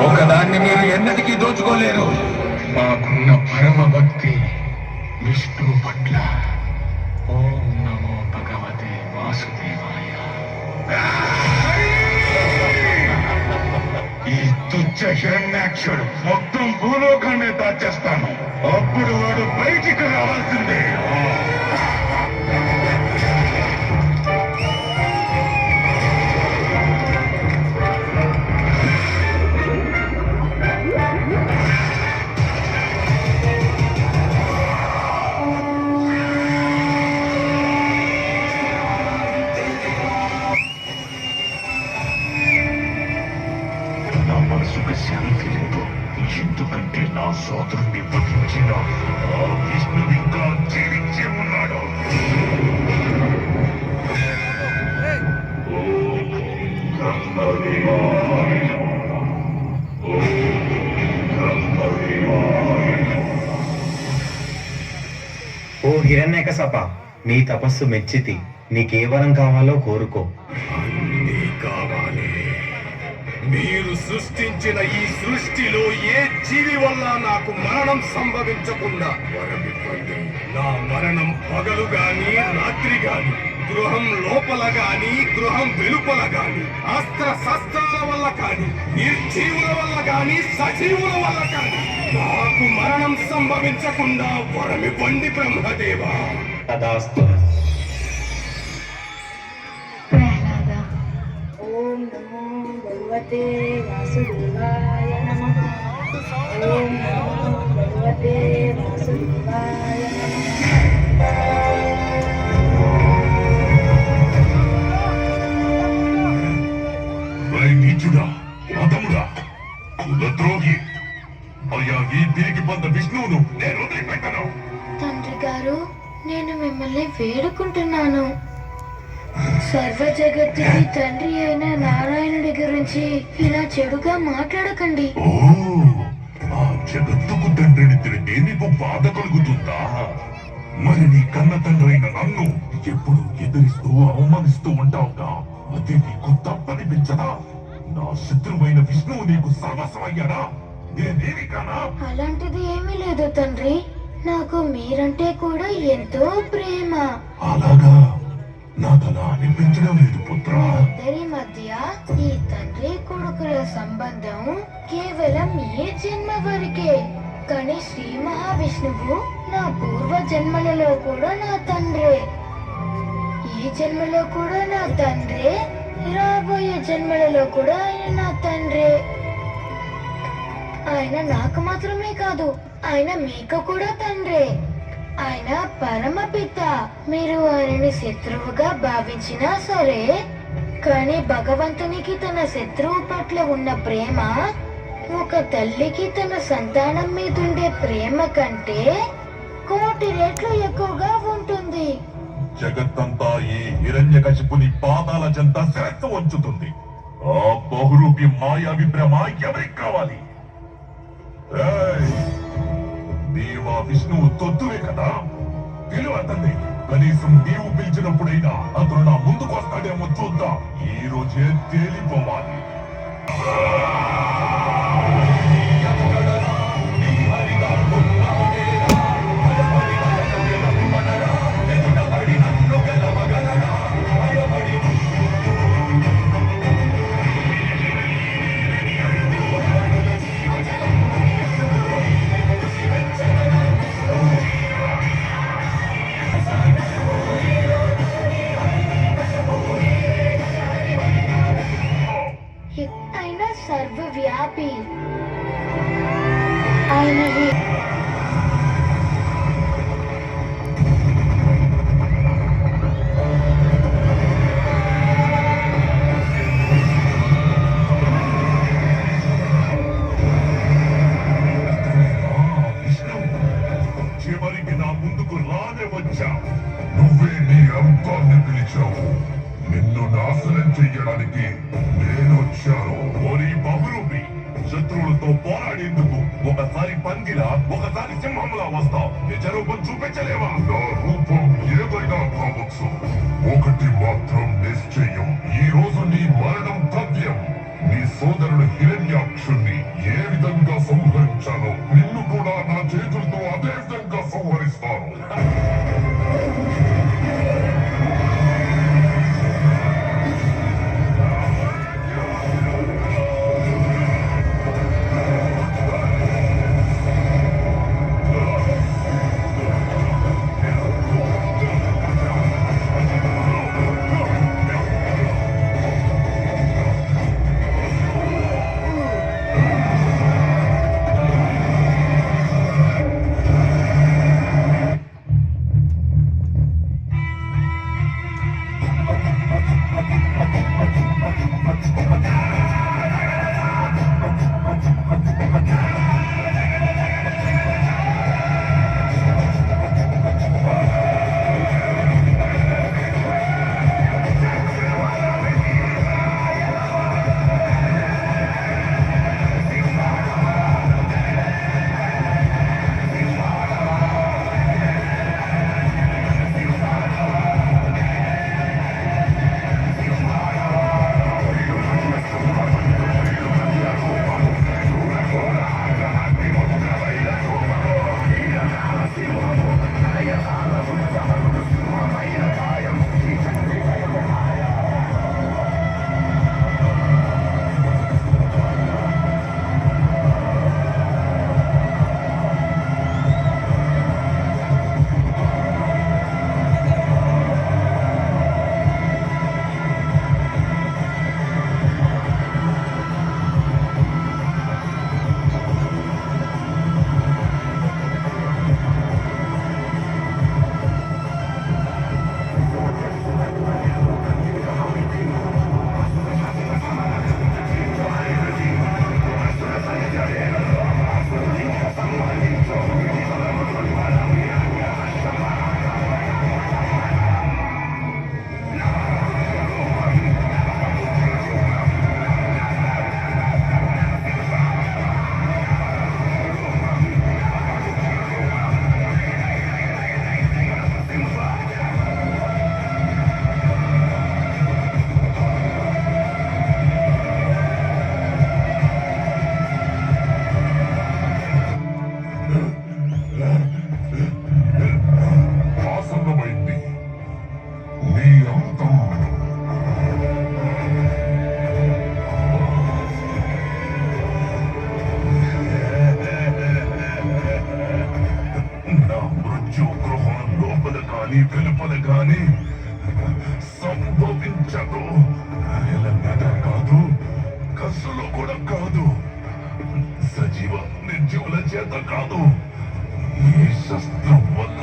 ఒకదాన్ని మీరు ఎన్నటికీ దోచుకోలేరు. మాకున్న పరమ భక్తి విష్ణు పట్ల. ఓం నమో భగవతే వాసుదేవాయ. ఈ తుచ్చ హిరణ్యాక్షుడు మొత్తం భూలోకాన్ని దాచేస్తాను. అప్పుడు వాడు బయటికి రావాల్సిందే. శాంతి లేదు. ఎందుకంటే నా సోదరుణ్ణి వధించిన ఆ విష్ణు ఇంకా జీవించి ఉన్నాడు. ఓ హిరణ్యకశప, నీ తపస్సు మెచ్చితి. నీకేవరం కావాలో కోరుకో. అన్నీ కావాలి. మీరు సృష్టించిన ఈ సృష్టిలో ఏ జీవి వల్ల నాకు మరణం సంభవించకుండా వరమివ్వండి. నా మరణం పగలు గాని రాత్రి గాని, గృహం లోపల గాని గృహం వెలుపల గాని, అస్త్ర శస్త్రాల వల్ల కాని, నిర్జీవుల వల్ల గాని సజీవుల వల్ల కాని నాకు మరణం సంభవించకుండా వరమివ్వండి బ్రహ్మదేవా. తదాస్తు. ఓం నమో భగవతే వాసుదేవాయ నమః. ఓం నమో భగవతే వాసుదేవాయ నీచుడా, మతముడా, కులద్రోహి, అయ్యా ఈ తిరిగి పొంద విష్ణువును నేను వదిలిపెట్టను. తండ్రి గారు, నేను మిమ్మల్ని వేడుకుంటున్నాను. సర్వ జగత్తుకి తండ్రి అయిన నారాయణుడి గురించి ఇలా చెడుగా మాట్లాడకండి. ఓ, ఆ జగత్తుకు తండ్రిని తిరిగి నీకు బాధ కలుగుతుందా? మరి నీ కన్న తండ్రి అయిన నన్ను ఎప్పుడు ఎదిరిస్తూ అవమానిస్తూ ఉంటావుగా, అది నీకు తప్పనిపించదా? నా శత్రువైన విష్ణువు నీకు సర్వస్వమయ్యాడా? నేనేమి కానా? అలాంటిది ఏమీ లేదు తండ్రి. నాకు మీరంటే కూడా ఎంతో ప్రేమ. అలాగా? నాకలా అనిపించడం లేదు పుత్రా. ఇద్దరి మధ్య ఈ తండ్రి కొడుకుల సంబంధం కేవలం ఈ జన్మ వరకే. కానీ శ్రీ మహావిష్ణువు నా పూర్వ జన్మలలో కూడా నా తండ్రే, ఈ జన్మలో కూడా నా తండ్రే, రాబోయే జన్మలలో కూడా ఆయన నా తండ్రే. ఆయన నాకు మాత్రమే కాదు, ఆయన మీకు కూడా తండ్రే. ఆయన పరమపిత. మీరు ఆయనని శత్రువుగా భావించినా సరే, కానీ భగవంతునికి తన శత్రువు పట్ల ఉన్న ప్రేమ ఒక తల్లికి తన సంతానం మీదుండే ప్రేమ కంటే 1,000,000 రెట్లు ఎక్కువగా ఉంటుంది. జగత్తంతా ఈ హిరణ్యకశిపుని పాదాల చెంత శిరస్సు వంచుతుంది. ఆ బహురూపి మాయావి ప్రేమ ఎవరికి కావాలి? నీవా విష్ణువు తొత్తువే కదా, పిలువ అతన్ని. కనీసం నీవు పిలిచినప్పుడైనా అతను నా ముందుకు వస్తాడేమో చూద్దాం. ఈ రోజే తేలిపోవాలి. ఆయన సర్వవ్యాపి. ఆయనవి చివరికి నా ముందుకు రానే వచ్చా. నువ్వే నీ అంతాన్ని పిలిచావు. నిన్ను నాశనం చెయ్యడానికి నేను వచ్చాను. ఓరి బహురూపి, శత్రువులతో పోరాడేందుకు ఒకసారి పందిలా ఒకసారి సింహంలా వస్తావు. నిజ రూపం చూపించలేవా? నా రూపం ఏదైనా కావచ్చు, ఒకటి మాత్రం నిశ్చయం. ఈ రోజు నీ మరణం తథ్యం. నీ సోదరుడు హిరణ్యాక్షుణ్ణి ఏ విధంగా సంహరించానో నిన్ను కూడా నా చేతులతో అదే విధంగా సంహరిస్తాను. ఆసన్నమైంది నీ అంతం. నా మృత్యు గృహం లోపల కానీ వెలుపల కానీ సంభవించదు. ఎలాగ కాదు, కసులో కూడా కాదు, సజీవ నిర్జీవుల చేత కాదు, ఈ శస్త్రం వల్ల